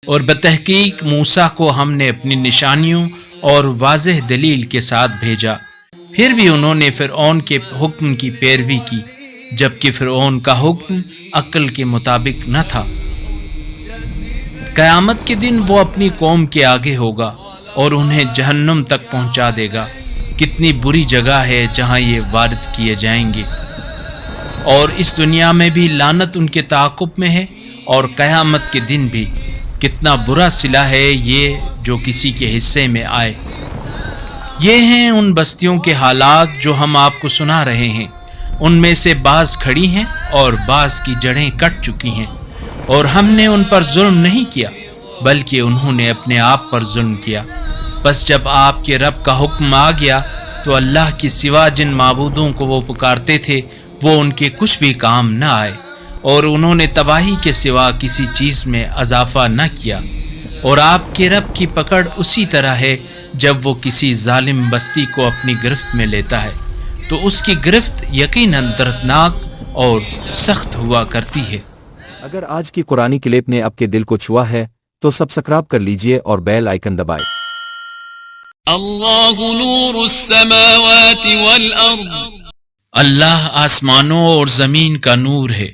اور بتحقیق موسیٰ کو ہم نے اپنی نشانیوں اور واضح دلیل کے ساتھ بھیجا، پھر بھی انہوں نے فرعون کے حکم کی پیروی کی، جبکہ فرعون کا حکم عقل کے مطابق نہ تھا۔ قیامت کے دن وہ اپنی قوم کے آگے ہوگا اور انہیں جہنم تک پہنچا دے گا۔ کتنی بری جگہ ہے جہاں یہ وارد کیے جائیں گے، اور اس دنیا میں بھی لعنت ان کے تعاقب میں ہے، اور قیامت کے دن بھی کتنا برا صلہ ہے یہ جو کسی کے حصے میں آئے۔ یہ ہیں ان بستیوں کے حالات جو ہم آپ کو سنا رہے ہیں، ان میں سے بعض کھڑی ہیں اور بعض کی جڑیں کٹ چکی ہیں، اور ہم نے ان پر ظلم نہیں کیا بلکہ انہوں نے اپنے آپ پر ظلم کیا۔ بس جب آپ کے رب کا حکم آ گیا تو اللہ کے سوا جن معبودوں کو وہ پکارتے تھے وہ ان کے کچھ بھی کام نہ آئے، اور انہوں نے تباہی کے سوا کسی چیز میں اضافہ نہ کیا۔ اور آپ کے رب کی پکڑ اسی طرح ہے جب وہ کسی ظالم بستی کو اپنی گرفت میں لیتا ہے تو اس کی گرفت یقیناً دردناک اور سخت ہوا کرتی ہے۔ اگر آج کی قرآنی کلپ نے آپ کے دل کو چھوا ہے تو سبسکرائب کر لیجئے اور بیل آئیکن دبائیں۔ اللہ نور السماوات والارض، اللہ آسمانوں اور زمین کا نور ہے۔